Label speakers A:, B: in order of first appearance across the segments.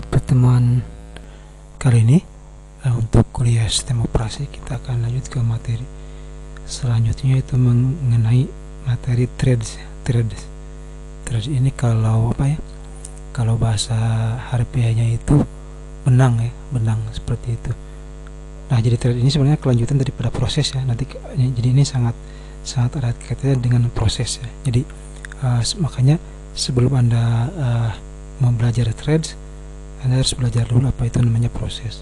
A: Pertemuan kali ini untuk kuliah sistem operasi kita akan lanjut ke materi selanjutnya, yaitu mengenai materi threads. Threads ini kalau kalau bahasa harfiahnya itu benang seperti itu. Nah, jadi thread ini sebenarnya kelanjutan daripada proses ya. Jadi ini sangat erat kaitannya dengan proses ya. Jadi makanya sebelum Anda mau belajar threads, Anda harus belajar dulu apa itu namanya proses.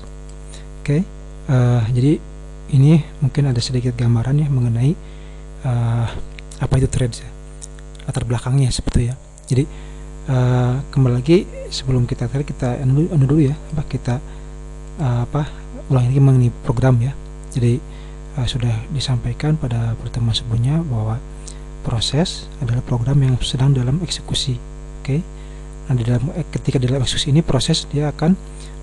A: Oke. Jadi ini mungkin ada sedikit gambaran ya mengenai apa itu threads ya, latar belakangnya seperti ya. Jadi kembali lagi, sebelum kita thread, kita anu dulu ya, kita ulangi lagi mengenai program ya. Jadi sudah disampaikan pada pertemuan sebelumnya bahwa proses adalah program yang sedang dalam eksekusi. Oke. Nah, ketika dalam eksekusi ini, proses dia akan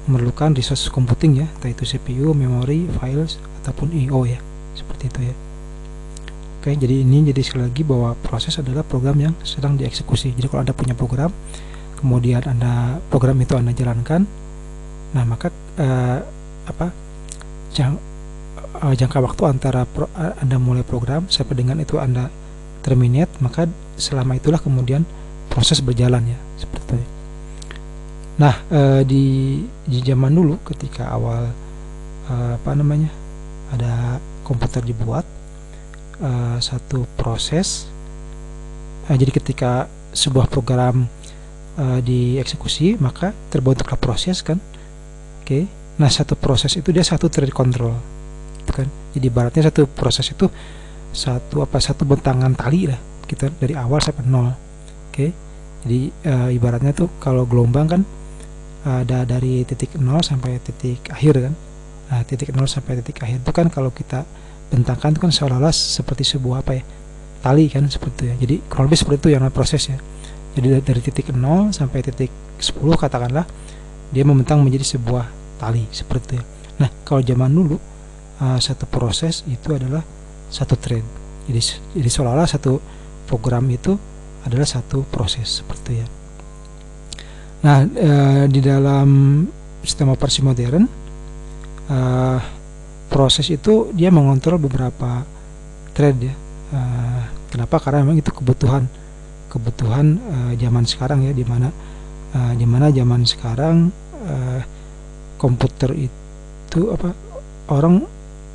A: memerlukan resource computing ya, entah itu CPU, memori, files, ataupun I/O ya, seperti itu ya. Oke, jadi sekali lagi bahwa proses adalah program yang sedang dieksekusi. Jadi kalau Anda punya program, kemudian program itu Anda jalankan, nah maka jangka waktu antara Anda mulai program sampai dengan itu Anda terminate, maka selama itulah kemudian proses berjalan ya, seperti itu. Nah, di zaman dulu ketika awal ada komputer dibuat, satu proses, jadi ketika sebuah program dieksekusi, maka terbentuklah proses kan. Oke. Nah, satu proses itu dia satu thread control, gitu kan. Jadi ibaratnya satu proses itu satu bentangan tali lah, kita dari awal sampai nol. Oke. Jadi ibaratnya tuh kalau gelombang kan ada dari titik 0 sampai titik akhir kan. Nah, titik 0 sampai titik akhir itu kan kalau kita bentangkan itu kan seolah-olah seperti sebuah tali kan, seperti itu ya. Jadi kurang lebih seperti itu yang prosesnya. Jadi dari titik 0 sampai titik 10 katakanlah dia membentang menjadi sebuah tali, seperti itu ya. Nah, kalau zaman dulu satu proses itu adalah satu thread. Jadi seolah-olah satu program itu adalah satu proses, seperti itu ya. Nah, di dalam sistem operasi modern, proses itu dia mengontrol beberapa thread ya. Kenapa? Karena memang itu kebutuhan zaman sekarang ya, dimana zaman sekarang komputer itu orang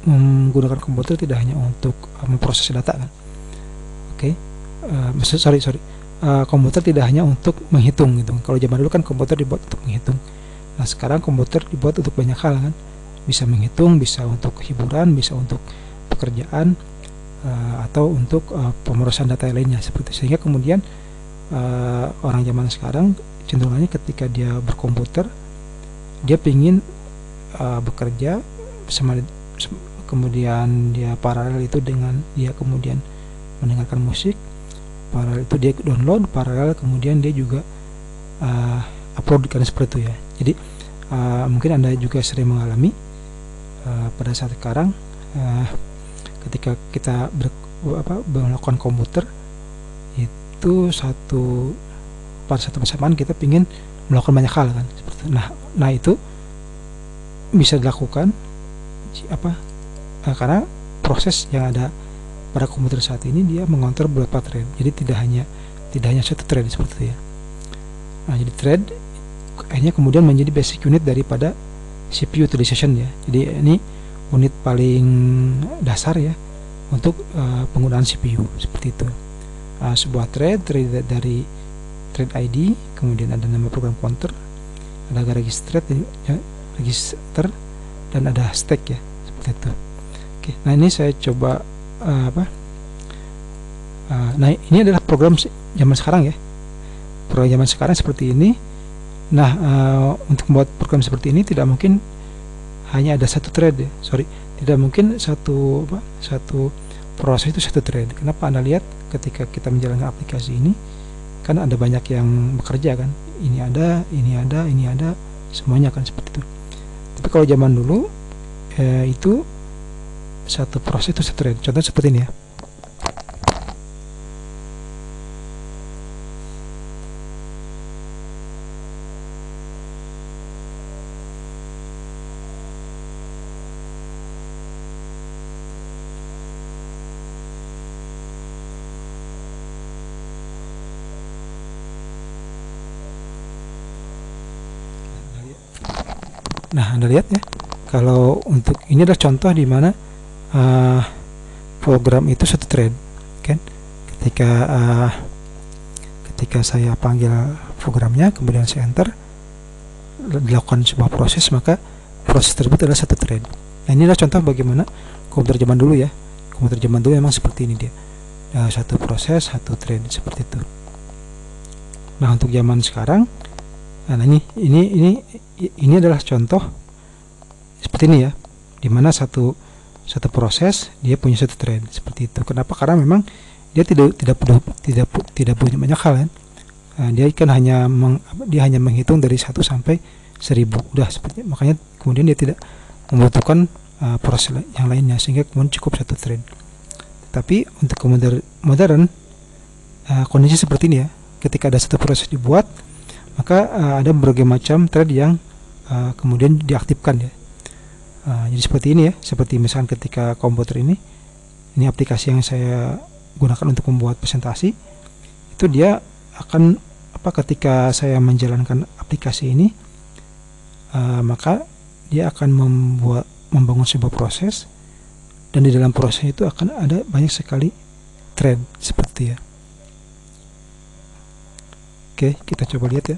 A: menggunakan komputer tidak hanya untuk memproses data kan. Oke. Sorry. Komputer tidak hanya untuk menghitung gitu. Kalau zaman dulu kan komputer dibuat untuk menghitung. Nah, sekarang komputer dibuat untuk banyak hal kan. Bisa menghitung, bisa untuk hiburan, bisa untuk pekerjaan, atau untuk pemrosesan data lainnya, seperti itu. Sehingga kemudian orang zaman sekarang cenderungannya ketika dia berkomputer, dia ingin bekerja kemudian dia paralel itu dengan dia kemudian mendengarkan musik, paralel itu dia download, paralel kemudian dia juga upload kan, seperti itu ya. Jadi mungkin Anda juga sering mengalami pada saat sekarang ketika kita melakukan komputer itu pada satu bersamaan kita ingin melakukan banyak hal kan, seperti itu. Nah itu bisa dilakukan karena proses yang ada pada komputer saat ini dia mengontrol beberapa thread. Jadi tidak hanya satu thread, seperti itu ya. Nah, jadi thread akhirnya kemudian menjadi basic unit daripada CPU utilization ya. Jadi ini unit paling dasar ya untuk penggunaan CPU, seperti itu. Sebuah thread dari thread ID, kemudian ada nama program counter, ada register dan ada stack ya, seperti itu. Oke. Nah, ini saya coba nah, ini adalah program zaman sekarang ya. Program zaman sekarang seperti ini. Nah, untuk membuat program seperti ini tidak mungkin hanya ada satu thread ya. Tidak mungkin satu proses itu satu thread. Kenapa? Anda lihat ketika kita menjalankan aplikasi ini kan ada banyak yang bekerja kan. Ini ada, semuanya kan, seperti itu. Tapi kalau zaman dulu itu satu proses itu satu thread. Contoh seperti ini ya. Nah, Anda lihat ya, kalau untuk ini adalah contoh di mana program itu satu thread, kan? Ketika saya panggil programnya, kemudian saya enter, dilakukan sebuah proses, maka proses tersebut adalah satu thread. Nah, ini adalah contoh bagaimana komputer zaman dulu ya. Komputer zaman dulu memang seperti ini dia, satu proses, satu thread, seperti itu. Nah, untuk zaman sekarang, nah ini adalah contoh seperti ini ya, dimana satu proses dia punya satu thread seperti itu. Kenapa? Karena memang dia tidak punya banyak hal kan. Dia kan hanya menghitung dari 1 sampai 1000, udah seperti, makanya kemudian dia tidak membutuhkan proses yang lainnya, sehingga kemudian cukup satu thread. Tapi untuk modern kondisi seperti ini ya, ketika ada satu proses dibuat, maka ada berbagai macam thread yang kemudian diaktifkan ya. Jadi seperti ini ya, seperti misalkan ketika komputer ini aplikasi yang saya gunakan untuk membuat presentasi, itu dia akan ketika saya menjalankan aplikasi ini, maka dia akan membangun sebuah proses, dan di dalam proses itu akan ada banyak sekali thread seperti ya. Oke, kita coba lihat ya.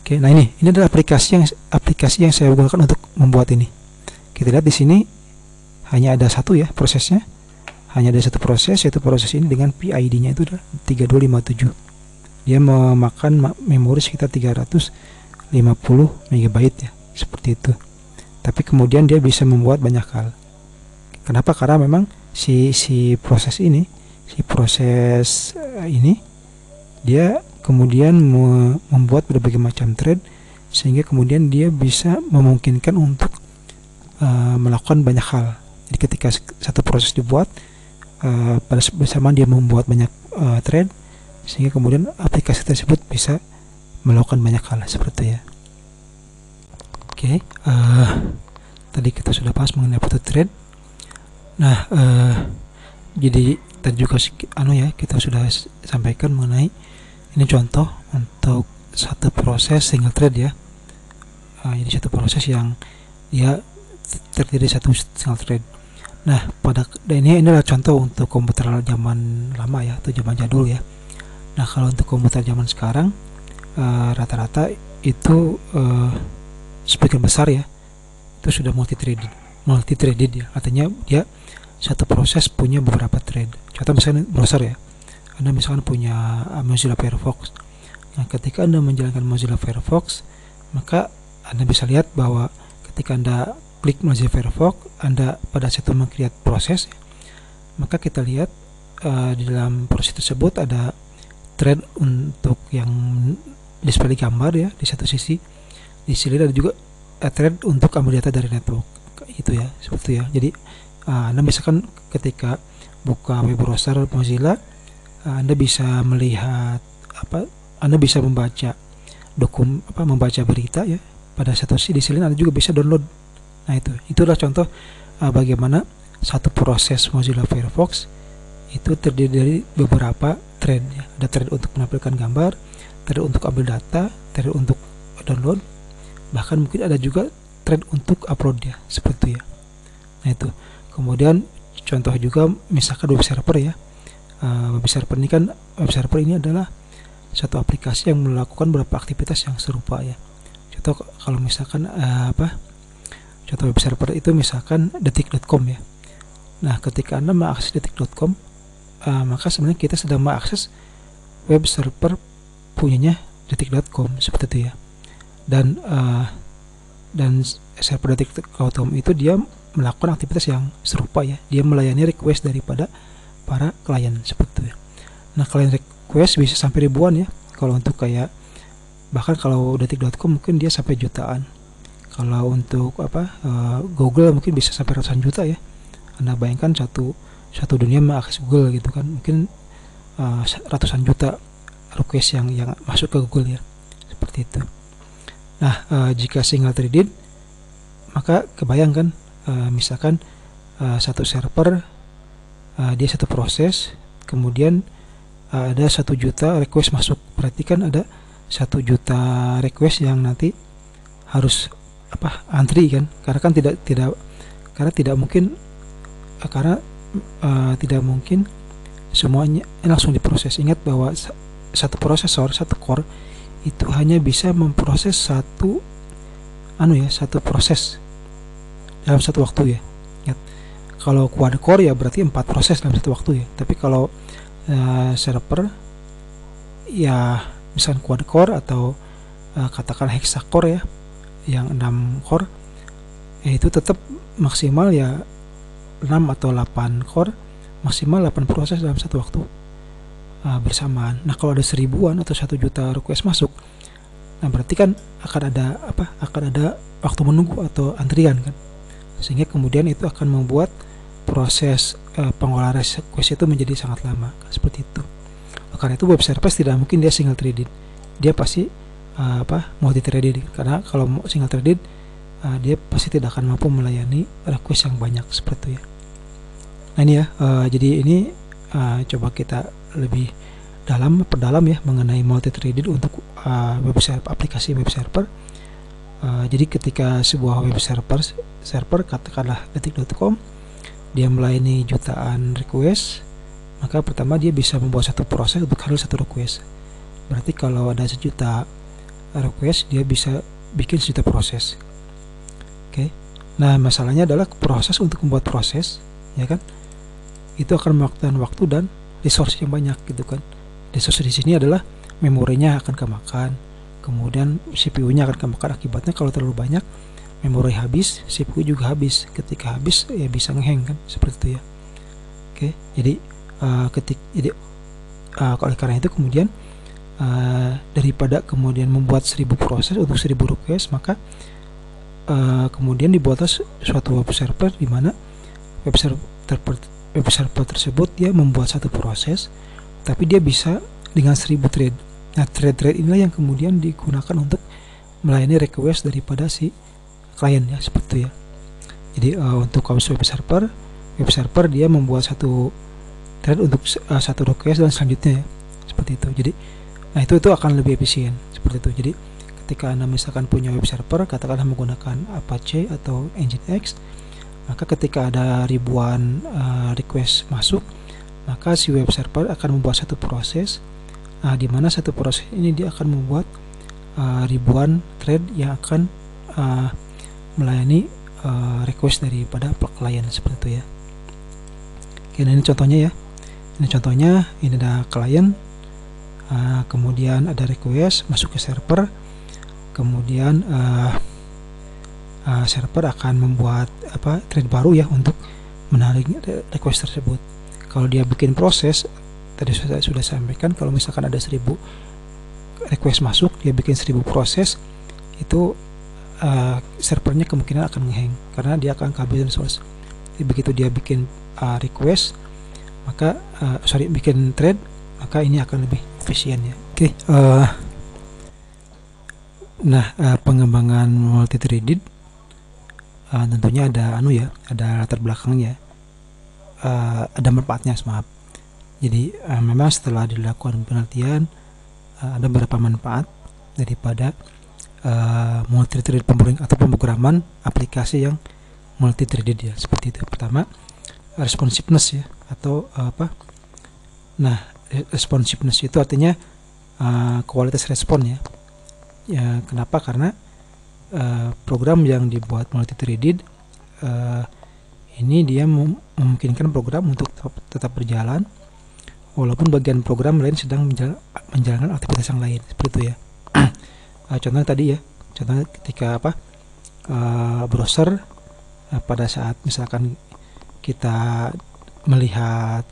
A: Oke, nah ini adalah aplikasi yang saya gunakan untuk membuat ini. Kita lihat di sini hanya ada satu ya prosesnya, hanya ada satu proses, yaitu proses ini dengan PID-nya itu adalah 3257. Dia memakan memori sekitar 350 MB ya, seperti itu. Tapi kemudian dia bisa membuat banyak hal. Kenapa? Karena memang si proses ini dia kemudian membuat berbagai macam thread, sehingga kemudian dia bisa memungkinkan untuk melakukan banyak hal. Jadi ketika satu proses dibuat, pada bersamaan dia membuat banyak thread, sehingga kemudian aplikasi tersebut bisa melakukan banyak hal seperti ya. Oke, tadi kita sudah bahas mengenai auto thread. Nah, jadi tadi juga kita sudah sampaikan mengenai ini contoh untuk satu proses single thread ya. Jadi satu proses yang dia terdiri satu single thread. Nah, ini adalah contoh untuk komputer zaman lama ya, atau zaman jadul ya. Nah, kalau untuk komputer zaman sekarang, rata-rata itu sebagian besar ya, itu sudah multi-threaded ya. Artinya dia satu proses punya beberapa thread. Contoh misalnya browser ya, Anda misalkan punya Mozilla Firefox. Nah, ketika Anda menjalankan Mozilla Firefox, maka Anda bisa lihat bahwa ketika Anda klik Mozilla Firefox, Anda pada saat itu meng-create proses, maka kita lihat di dalam proses tersebut ada thread untuk yang display gambar ya di satu sisi. Di sini ada juga thread untuk ambil data dari network, itu ya, seperti ya. Jadi Anda misalkan ketika buka web browser Mozilla, Anda bisa melihat Anda bisa membaca membaca berita ya. Pada satu sisi di sini Anda juga bisa download. Nah, itu adalah contoh bagaimana satu proses Mozilla Firefox itu terdiri dari beberapa thread ya. Ada thread untuk menampilkan gambar, thread untuk ambil data, thread untuk download, bahkan mungkin ada juga thread untuk upload ya, seperti ya. Nah, itu. Kemudian contoh juga misalkan web server ya. Web server ini adalah satu aplikasi yang melakukan beberapa aktivitas yang serupa ya. Contoh kalau misalkan contoh web server itu misalkan detik.com ya. Nah, ketika Anda mengakses detik.com, maka sebenarnya kita sedang mengakses web server punyanya detik.com, seperti itu ya. Dan server detik.com itu dia melakukan aktivitas yang serupa ya. Dia melayani request daripada para klien, seperti itu ya. Nah, klien request bisa sampai ribuan ya. Kalau untuk kayak bahkan kalau detik.com mungkin dia sampai jutaan. Kalau untuk Google mungkin bisa sampai ratusan juta ya. Anda bayangkan satu dunia mengakses Google gitu kan, mungkin ratusan juta request yang masuk ke Google ya, seperti itu. Nah, jika single threaded, maka kebayangkan misalkan satu server dia satu proses, kemudian ada 1 juta request masuk, berarti kan ada 1 juta request yang nanti harus antri kan, karena kan tidak mungkin tidak mungkin semuanya langsung diproses. Ingat bahwa satu prosesor, satu core itu hanya bisa memproses satu proses dalam satu waktu ya. Ingat, kalau quad core ya berarti 4 proses dalam satu waktu ya. Tapi kalau server ya misalkan quad core atau katakan hexacore ya, yang 6 core itu tetap maksimal ya 6 atau 8 core, maksimal 8 proses dalam satu waktu bersamaan. Nah, kalau ada 1000-an atau 1 juta request masuk, nah berarti kan akan ada waktu menunggu atau antrian kan, sehingga kemudian itu akan membuat proses pengolahan request itu menjadi sangat lama seperti itu. Karena itu web service tidak mungkin dia single threaded, dia pasti multi threaded, karena kalau single threaded dia pasti tidak akan mampu melayani request yang banyak seperti itu ya. Nah ini ya, jadi ini coba kita lebih perdalam ya mengenai multi threaded untuk aplikasi web server. Jadi ketika sebuah web server katakanlah detik.com, dia melayani jutaan request, maka pertama dia bisa membuat satu proses untuk handle satu request. Berarti kalau ada 1 juta request, dia bisa bikin 1 juta proses. Oke. Nah, masalahnya adalah proses untuk membuat proses, ya kan? Itu akan memakan waktu dan resource yang banyak gitu kan. Resource di sini adalah memorinya akan kemakan, kemudian CPU-nya akan kemakan. Akibatnya kalau terlalu banyak, memori habis, CPU juga habis. Ketika habis ya bisa ngehang kan, seperti itu ya. Oke. Jadi oleh karena itu kemudian daripada kemudian membuat 1000 proses untuk 1000 request, maka kemudian dibuatlah suatu web server di mana web server tersebut dia membuat satu proses, tapi dia bisa dengan 1000 thread. Nah, thread inilah yang kemudian digunakan untuk melayani request daripada si klien ya, seperti itu ya. Jadi untuk web server dia membuat satu thread untuk satu request dan selanjutnya ya, seperti itu. Jadi nah itu akan lebih efisien seperti itu. Jadi ketika Anda misalkan punya web server, katakanlah menggunakan Apache atau Nginx, maka ketika ada ribuan request masuk, maka si web server akan membuat satu proses, di mana satu proses ini dia akan membuat ribuan thread yang akan melayani request daripada klien seperti itu ya. Oke, nah ini contohnya ya. Ini contohnya, ini ada klien, kemudian ada request masuk ke server, kemudian server akan membuat thread baru ya untuk menarik request tersebut. Kalau dia bikin proses, tadi sudah sampaikan, kalau misalkan ada 1000 request masuk, dia bikin 1000 proses, itu servernya kemungkinan akan ngehang karena dia akan kehabisan resource. Jadi begitu dia bikin request, maka bikin thread, maka ini akan lebih efisien ya. Oke. Nah, pengembangan multi threaded tentunya ada ada latar belakangnya, ada manfaatnya, maaf. Jadi memang setelah dilakukan penelitian, ada beberapa manfaat daripada multi threaded pemrograman aplikasi yang multi threaded ya, seperti itu. Pertama, responsiveness ya, atau nah, responsiveness itu artinya kualitas respon ya. Ya, kenapa? Karena program yang dibuat multi threaded ini dia memungkinkan program untuk tetap berjalan walaupun bagian program lain sedang menjalankan aktivitas yang lain, seperti itu ya. Contohnya tadi ya, contohnya ketika browser pada saat misalkan kita melihat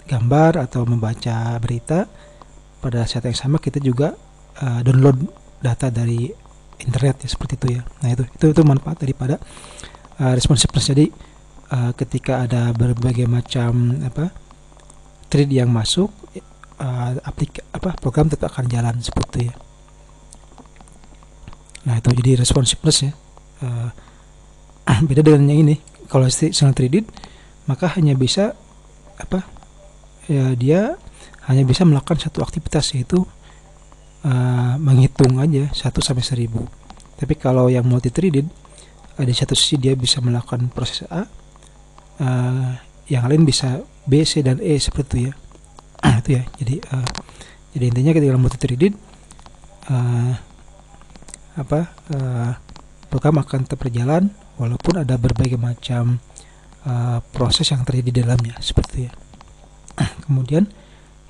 A: gambar atau membaca berita, pada saat yang sama kita juga download data dari internet ya, seperti itu ya. Nah, itu manfaat daripada responsiveness. Jadi ketika ada berbagai macam thread yang masuk, program tetap akan jalan, seperti itu ya. Nah, itu jadi responsiveness ya. Beda dengan yang ini. Kalau single threaded, maka hanya bisa ya dia hanya bisa melakukan satu aktivitas, yaitu menghitung aja 1 sampai 1000. Tapi kalau yang multi threaded, di satu sisi dia bisa melakukan proses A, yang lain bisa B, C, dan E, seperti itu ya. Itu ya. Jadi intinya ketika multi threaded, program akan tetap berjalan walaupun ada berbagai macam proses yang terjadi di dalamnya, seperti ya. Kemudian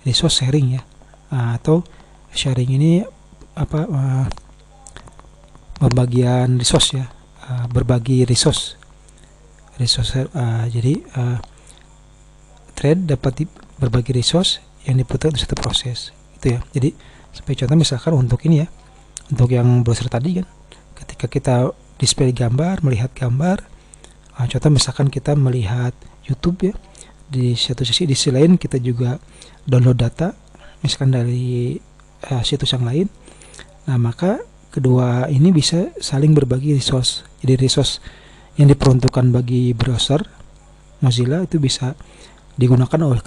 A: resource sharing ya, atau sharing ini pembagian resource ya, berbagi resource. Jadi thread dapat berbagi resource yang dibutuhkan untuk satu proses, itu ya. Jadi sebagai contoh misalkan untuk ini ya, untuk yang browser tadi kan, ketika kita display gambar, melihat gambar, contoh misalkan kita melihat YouTube ya, di satu sisi lain kita juga download data misalkan dari situs yang lain. Nah, maka kedua ini bisa saling berbagi resource. Jadi resource yang diperuntukkan bagi browser Mozilla itu bisa digunakan oleh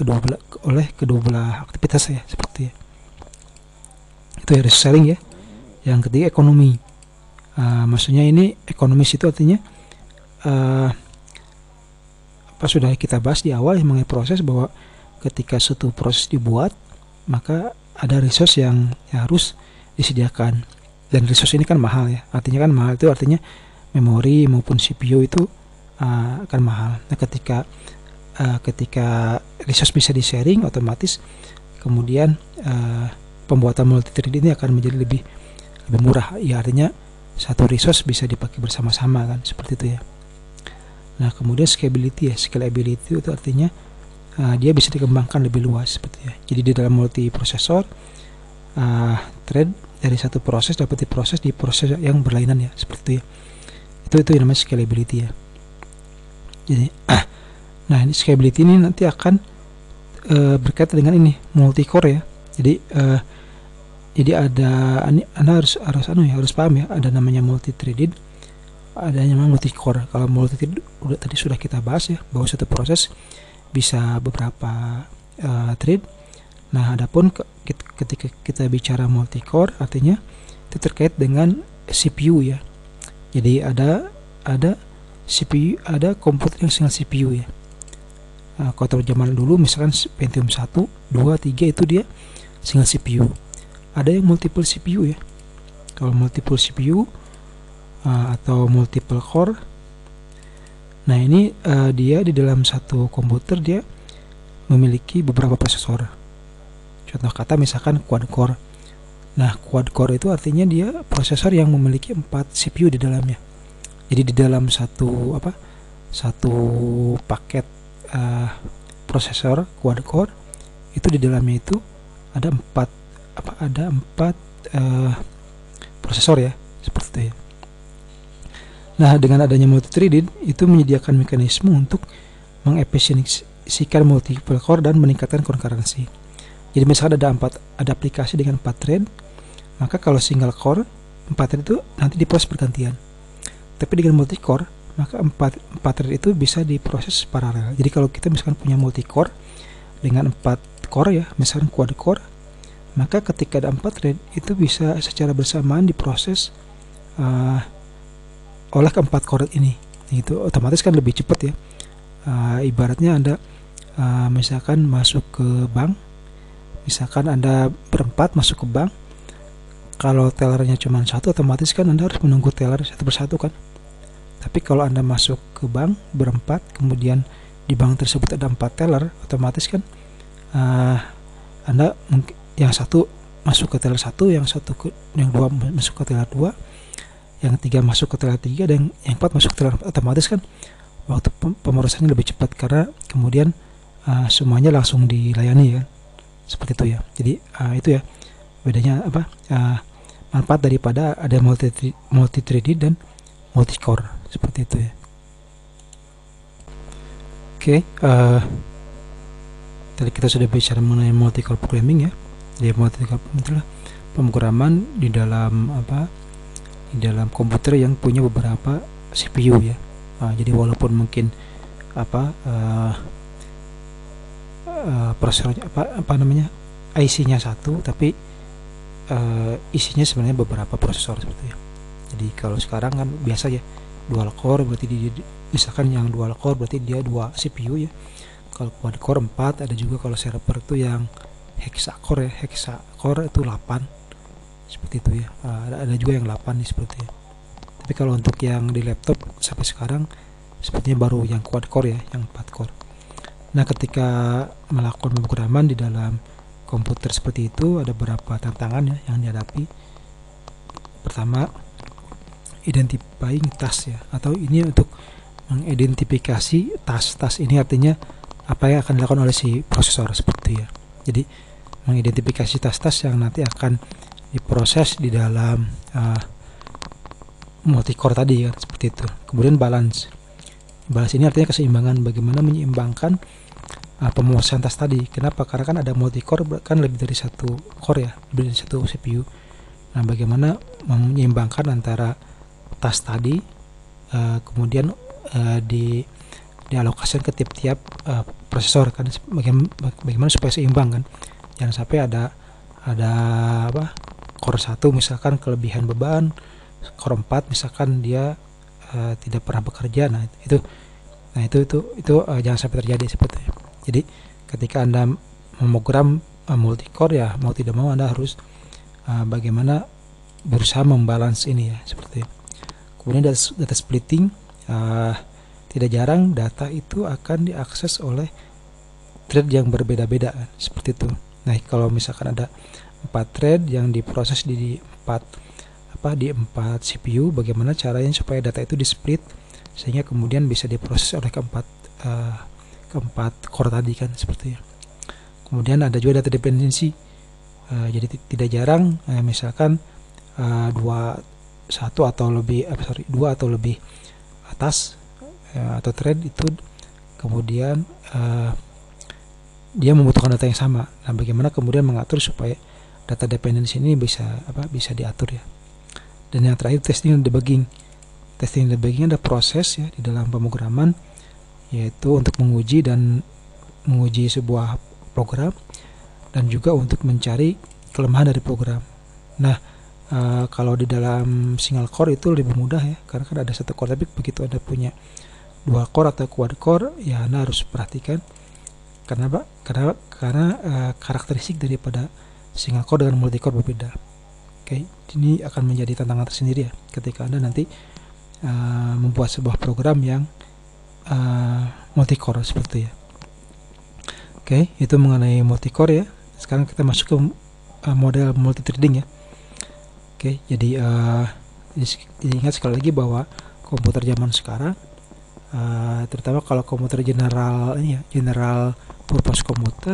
A: kedua belah aktivitas ya, seperti ya. Itu ya resource sharing ya. Yang ketiga ekonomi. Maksudnya ini ekonomis itu artinya sudah kita bahas di awal mengenai proses, bahwa ketika suatu proses dibuat maka ada resource yang harus disediakan, dan resource ini kan mahal ya. Artinya kan mahal itu artinya memori maupun CPU itu akan mahal. Nah, ketika resource bisa di-sharing, otomatis kemudian pembuatan multi-thread ini akan menjadi lebih murah ya. Artinya satu resource bisa dipakai bersama-sama kan, seperti itu ya. Nah, kemudian scalability ya. Scalability itu artinya dia bisa dikembangkan lebih luas, seperti ya. Jadi di dalam multiprosesor, thread dari satu proses dapat diproses di proses yang berlainan ya, seperti itu ya. Itu yang namanya scalability ya. Jadi nah, ini scalability ini nanti akan berkaitan dengan ini multi-core ya. Jadi ada Anda harus paham ya, ada namanya multi-threaded, ada yang namanya multi-core. Kalau multi-threaded tadi sudah kita bahas ya, bahwa satu proses bisa beberapa thread. Nah, adapun ketika kita bicara multi-core, artinya itu terkait dengan CPU ya. Jadi ada CPU, ada komputer yang single CPU ya. Kalau zaman dulu misalkan Pentium 1, 2, 3 itu dia single CPU. Ada yang multiple CPU ya. Kalau multiple CPU atau multiple core, nah ini dia di dalam satu komputer dia memiliki beberapa prosesor. Contoh kata misalkan quad core. Nah, quad core itu artinya dia prosesor yang memiliki 4 CPU di dalamnya. Jadi di dalam satu paket prosesor quad core itu, di dalamnya itu ada 4 prosesor ya, seperti itu ya. Nah, dengan adanya multi-threaded itu menyediakan mekanisme untuk mengefisiensikan multiple core dan meningkatkan concurrency. Jadi misalkan ada aplikasi dengan 4 thread, maka kalau single core 4 thread itu nanti diproses bergantian. Tapi dengan multi core, maka 4 thread itu bisa diproses paralel. Jadi kalau kita misalkan punya multi core dengan 4 core ya, misalkan quad core, maka ketika ada 4 thread itu bisa secara bersamaan diproses oleh keempat core ini. Itu otomatis kan lebih cepat ya. Ibaratnya Anda misalkan masuk ke bank, misalkan Anda berempat masuk ke bank, kalau tellernya cuma satu, otomatis kan Anda harus menunggu teller satu persatu kan. Tapi kalau Anda masuk ke bank berempat, kemudian di bank tersebut ada 4 teller, otomatis kan Anda yang satu masuk ke teller 1, yang 2 masuk ke teller 2, yang 3 masuk ke teller 3, dan yang 4 masuk ke teller 4. Otomatis kan waktu pemrosesannya lebih cepat karena kemudian semuanya langsung dilayani kan, seperti itu ya. Jadi itu ya bedanya manfaat daripada ada multi-threaded dan multi-core, seperti itu ya. Oke, tadi kita sudah bicara mengenai multi-core programming ya. Jadi multi-core adalah pemrograman di dalam di dalam komputer yang punya beberapa CPU ya. Jadi walaupun mungkin prosesornya apa namanya IC-nya satu, tapi isinya sebenarnya beberapa prosesor seperti itu. Jadi kalau sekarang kan biasa ya dual core, berarti misalkan yang dual core berarti dia 2 CPU ya. Kalau quad core 4, ada juga kalau server itu yang hexa core ya, hexa core itu 8 seperti itu ya. Ada juga yang 8 nih seperti itu. Tapi kalau untuk yang di laptop sampai sekarang sepertinya baru yang quad core ya, yang 4 core. Nah, ketika melakukan pemrograman di dalam komputer seperti itu ada beberapa tantangan ya yang dihadapi. Pertama, identifying task ya, atau ini untuk mengidentifikasi tas ini artinya apa yang akan dilakukan oleh si prosesor seperti ya. Jadi mengidentifikasi tas yang nanti akan diproses di dalam multicore tadi kan, seperti itu. Kemudian balance ini artinya keseimbangan, bagaimana menyeimbangkan pemuasan tas tadi. Kenapa? Karena kan ada multicore, kan lebih dari satu core ya, lebih dari satu CPU. Nah, bagaimana menyeimbangkan antara tas tadi kemudian dialokasikan ke tiap-tiap prosesor kan, bagaimana supaya seimbang kan, jangan sampai ada apa core 1 misalkan kelebihan beban, core 4 misalkan dia tidak pernah bekerja. Nah itu jangan sampai terjadi seperti itu. Jadi ketika Anda memogram multicore ya, mau tidak mau Anda harus bagaimana berusaha membalance ini ya, seperti itu. Kemudian data splitting, tidak jarang data itu akan diakses oleh thread yang berbeda-beda kan, seperti itu. Nah, kalau misalkan ada 4 thread yang diproses di 4 CPU, bagaimana caranya supaya data itu di-split sehingga kemudian bisa diproses oleh keempat core tadi kan, seperti itu. Kemudian ada juga data dependency. Jadi tidak jarang misalkan 2 atau lebih atas atau thread itu kemudian dia membutuhkan data yang sama. Nah, bagaimana kemudian mengatur supaya data dependency ini bisa diatur ya. Dan yang terakhir testing dan debugging. Testing dan debugging ada proses ya di dalam pemrograman, yaitu untuk menguji sebuah program dan juga untuk mencari kelemahan dari program. Nah, kalau di dalam single core itu lebih mudah ya, karena kan ada satu core, tapi begitu Anda punya dual core atau quad core ya Anda harus perhatikan karena karakteristik daripada single core dengan multi core berbeda. Oke, ini akan menjadi tantangan tersendiri ya ketika Anda nanti membuat sebuah program yang multi core seperti ya. Oke, itu mengenai multi core ya. Sekarang kita masuk ke model multi threading ya. Oke, jadi ingat sekali lagi bahwa komputer zaman sekarang, terutama kalau komputer general purpose komputer,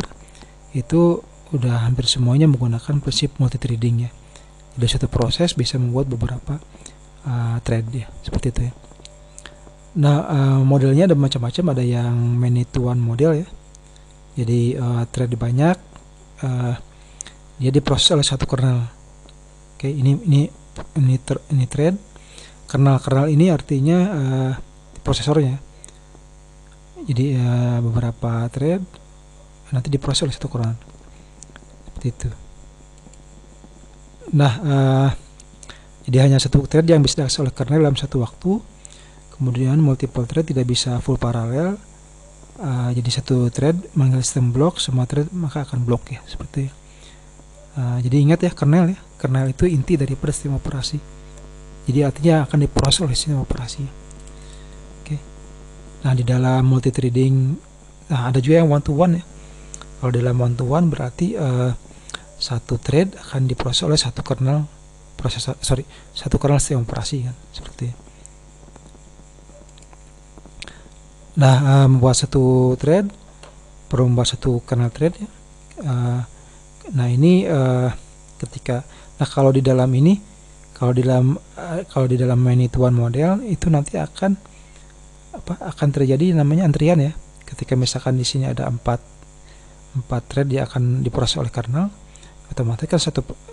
A: itu udah hampir semuanya menggunakan prinsip multi threading ya. Jadi satu proses bisa membuat beberapa thread ya, seperti itu ya. Nah, modelnya ada macam-macam, ada yang many to one model ya. Jadi thread banyak, dia diproses oleh satu kernel. Oke, ini thread. Kernel ini artinya prosesornya. Jadi beberapa thread nanti diproses oleh satu kernel. Seperti itu. Nah, jadi hanya satu thread yang bisa diakses oleh kernel dalam satu waktu. Kemudian multiple thread tidak bisa full paralel. Jadi satu thread manggil sistem block, semua thread maka akan block ya, seperti itu. Jadi ingat ya, kernel itu inti daripada sistem operasi. Jadi artinya akan diproses oleh sistem operasi. Oke. Nah, di dalam multi threading, ada juga yang one to one ya. Kalau dalam one to one berarti satu thread akan diproses oleh satu kernel sistem operasi kan, seperti itu. Nah, membuat satu thread perlu membuat satu kernel thread ya. Nah, ini kalau di dalam many to one model itu nanti akan terjadi namanya antrian ya. Ketika misalkan di sini ada 4 thread yang akan diproses oleh kernel, otomatis kan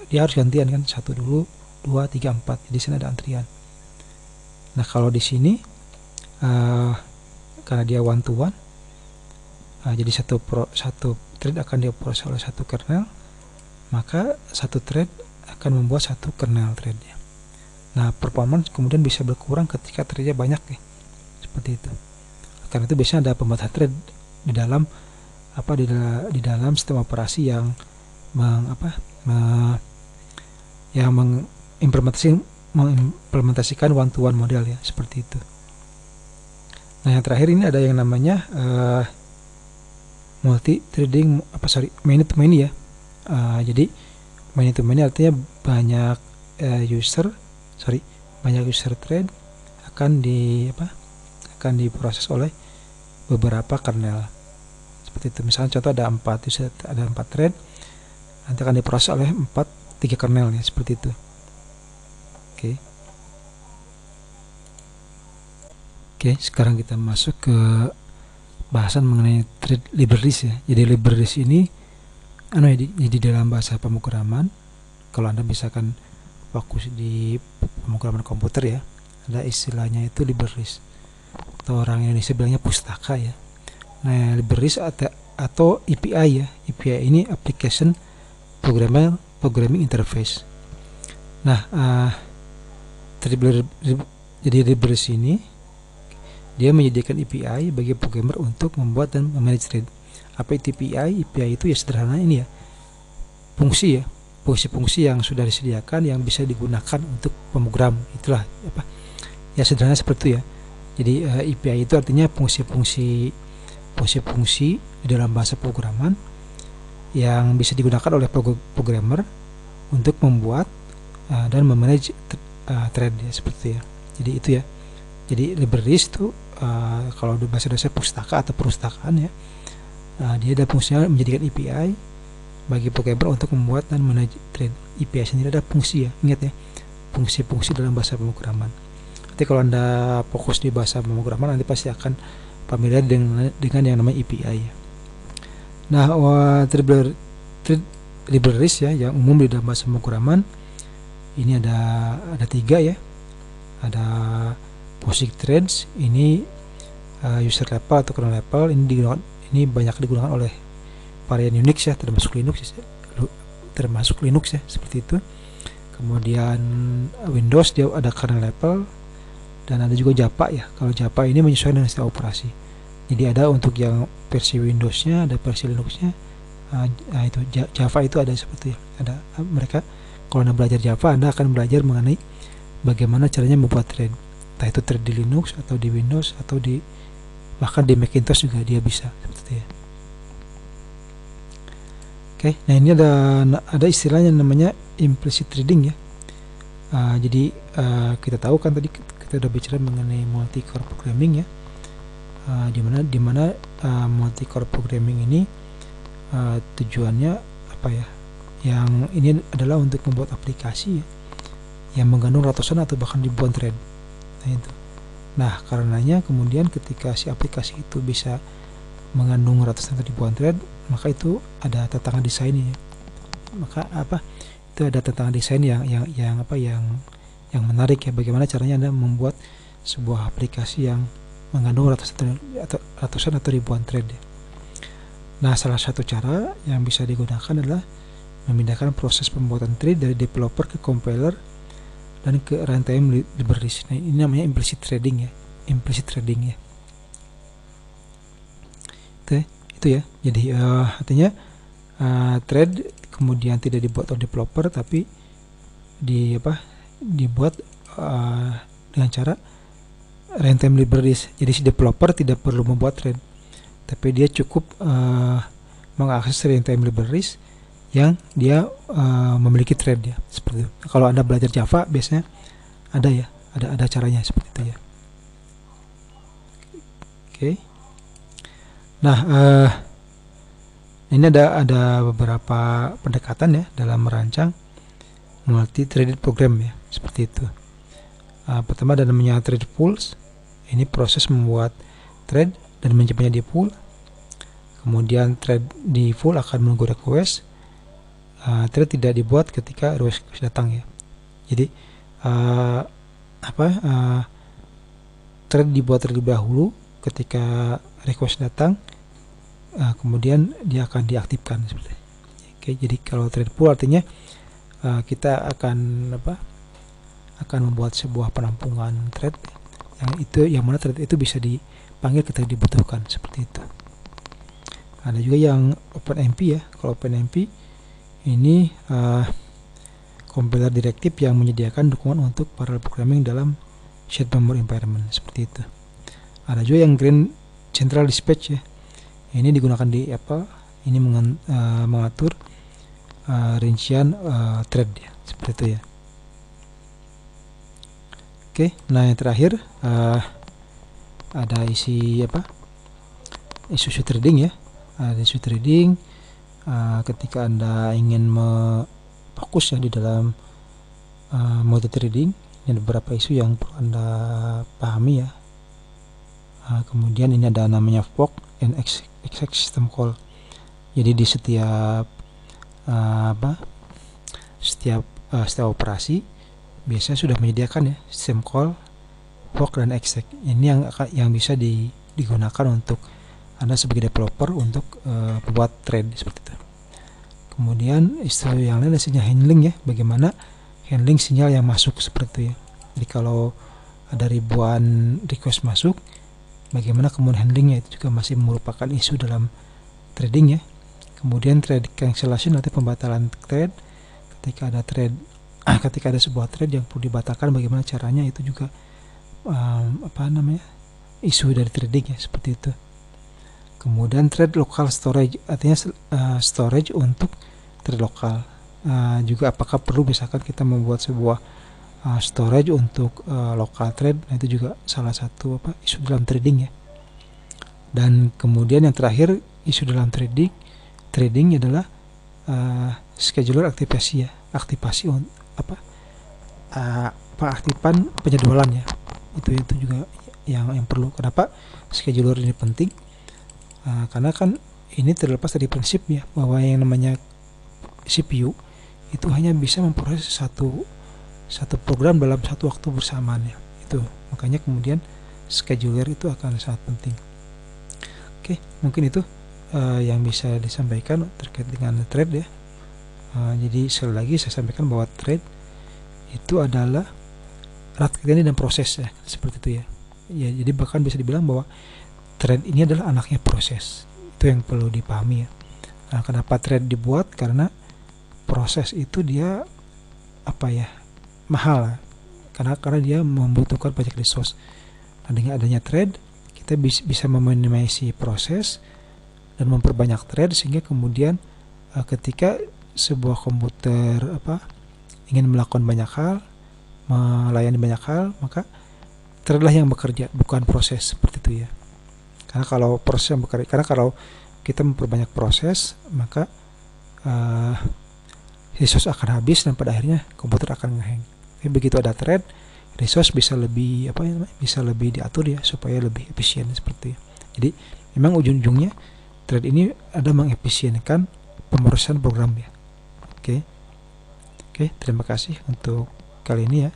A: dia harus gantian kan, 1 dulu, 2, 3, 4. Jadi sini ada antrian. Nah, kalau di sini karena dia one to one, jadi satu thread akan diproses oleh satu kernel, maka satu thread akan membuat satu kernel threadnya. Nah, performance kemudian bisa berkurang ketika threadnya banyak ya, seperti itu. Karena itu biasanya ada pembatasan thread di dalam di dalam sistem operasi yang mengimplementasikan one to one model ya, seperti itu. Nah, yang terakhir ini ada yang namanya multi threading many to many ya. Jadi many to many artinya banyak user thread akan diproses oleh beberapa kernel, seperti itu. Misalnya contoh ada 4 thread, nanti akan diproses oleh 3 kernel ya, seperti itu. Oke, sekarang kita masuk ke bahasan mengenai thread libraries ya. Jadi libraries ini jadi dalam bahasa pemrograman, kalau Anda misalkan fokus di pemrograman komputer ya, ada istilahnya itu libraries, atau orang Indonesia bilangnya pustaka ya. Nah, libraries atau API ya. API ini application programming interface. Nah, jadi libraries ini dia menyediakan API bagi programmer untuk membuat dan memanage thread. Apa itu API? API itu ya sederhana ini ya, fungsi ya, fungsi-fungsi yang sudah disediakan yang bisa digunakan untuk pemrogram. Itulah ya, sederhana seperti itu ya. Jadi API itu artinya fungsi-fungsi di dalam bahasa pemrograman yang bisa digunakan oleh programmer untuk membuat dan memanage thread ya, seperti ya. Jadi itu ya. Jadi libraries itu kalau di bahasa Indonesia pustaka atau perpustakaan ya, dia ada fungsinya menjadikan API bagi programmer untuk membuat dan manage thread. API sendiri ada fungsi ya, ingat ya, fungsi-fungsi dalam bahasa pemrograman. Nanti kalau Anda fokus di bahasa pemrograman, nanti pasti akan familiar dengan yang namanya API ya. Nah, thread libraries ya yang umum di dalam bahasa pemrograman ini ada 3 ya. Ada POSIX threads, ini user level atau kernel level, ini banyak digunakan oleh varian Unix ya, termasuk Linux ya, seperti itu. Kemudian Windows dia ada kernel level, dan ada juga Java ya. Kalau Java ini menyesuaikan dengan sistem operasi. Jadi ada untuk yang versi Windows-nya, ada versi Linux-nya. Itu Java itu ada seperti ya. Ada mereka, kalau Anda belajar Java, Anda akan belajar mengenai bagaimana caranya membuat thread. Entah itu thread di Linux atau di Windows atau bahkan di Macintosh juga dia bisa seperti ya. Oke, nah ini ada istilahnya namanya implicit threading ya. Jadi kita tahu kan tadi kita udah bicara mengenai multi-core programming ya. Dimana multi-core programming ini tujuannya apa ya? Yang ini adalah untuk membuat aplikasi ya, yang mengandung ratusan atau bahkan ribuan thread. Nah, karenanya kemudian ketika si aplikasi itu bisa mengandung ratusan atau ribuan thread, maka itu ada tantangan desainnya. Maka itu ada tantangan desain yang menarik ya, bagaimana caranya Anda membuat sebuah aplikasi yang mengandung ratusan atau ribuan thread ya. Nah, salah satu cara yang bisa digunakan adalah memindahkan proses pembuatan thread dari developer ke compiler dan ke runtime libraries. Nah, ini namanya implicit threading ya. Itu ya. Jadi artinya thread kemudian tidak dibuat oleh developer, tapi dibuat dengan cara runtime libraries. Jadi si developer tidak perlu membuat thread, tapi dia cukup mengakses runtime libraries yang dia memiliki thread ya, seperti itu. Kalau Anda belajar Java biasanya ada caranya seperti itu ya. Oke. Nah, ini ada beberapa pendekatan ya dalam merancang multi-threaded program ya, seperti itu. Pertama ada namanya thread pools. Ini proses membuat thread dan menyimpannya di pool. Kemudian thread di pool akan menunggu request. Thread tidak dibuat ketika request datang ya. Jadi thread dibuat terlebih dahulu ketika request datang, kemudian dia akan diaktifkan seperti itu. Oke, jadi kalau trade pool artinya kita akan membuat sebuah penampungan trade yang mana trade itu bisa dipanggil ketika dibutuhkan seperti itu. Ada juga yang OpenMP ya. Kalau OpenMP ini kompiler direktif yang menyediakan dukungan untuk parallel programming dalam shared memory environment seperti itu. Ada juga yang Grand Central Dispatch ya. Ini digunakan di Apple. Ini mengatur rincian thread ya, seperti itu ya. Oke, nah yang terakhir ada isu trading ya. Ada isu trading ketika Anda ingin fokus ya di dalam multi trading. Ini ada beberapa isu yang perlu Anda pahami ya. Kemudian ini ada namanya fork and exec system call. Jadi di setiap operasi biasanya sudah menyediakan ya system call, fork dan exec. Ini yang bisa digunakan untuk Anda sebagai developer untuk membuat trade seperti itu. Kemudian istilah yang lain adalah handling ya, bagaimana handling sinyal yang masuk seperti itu ya. Jadi kalau ada ribuan request masuk, bagaimana kemudian handlingnya itu juga masih merupakan isu dalam trading ya. Kemudian trade cancellation atau pembatalan trade, ketika ada sebuah trade yang perlu dibatalkan, bagaimana caranya, itu juga isu dari trading ya, seperti itu. Kemudian trade local storage, artinya storage untuk trade lokal. Juga apakah perlu misalkan kita membuat sebuah storage untuk local trade. Nah, itu juga salah satu isu dalam trading ya. Dan kemudian yang terakhir isu dalam trading adalah scheduler aktivasi ya, pengaktifan penjadwalan ya. Itu juga yang perlu. Kenapa scheduler ini penting? Karena kan ini terlepas dari prinsip ya, bahwa yang namanya CPU itu hanya bisa memproses satu program dalam satu waktu bersamaan ya. Itu makanya kemudian scheduler itu akan sangat penting. Oke, mungkin itu yang bisa disampaikan terkait dengan trade ya. Jadi sekali lagi saya sampaikan bahwa trade itu adalah erat kaitannya dan proses ya, seperti itu ya. Ya, jadi bahkan bisa dibilang bahwa trade ini adalah anaknya proses. Itu yang perlu dipahami ya. Nah, kenapa trade dibuat? Karena proses itu dia mahal, karena dia membutuhkan banyak resource. Nah, dengan adanya trade kita bisa meminimasi proses dan memperbanyak trade, sehingga kemudian ketika sebuah komputer ingin melakukan banyak hal, melayani banyak hal, maka trade lah yang bekerja, bukan proses, seperti itu ya. Karena kalau proses yang bekerja, karena kalau kita memperbanyak proses, maka resource akan habis dan pada akhirnya komputer akan ngehang. Tapi begitu ada thread, resource bisa lebih diatur ya, supaya lebih efisien seperti itu. Jadi memang ujung-ujungnya thread ini ada mengefisienkan pemrosesan program ya. Oke, terima kasih untuk kali ini ya.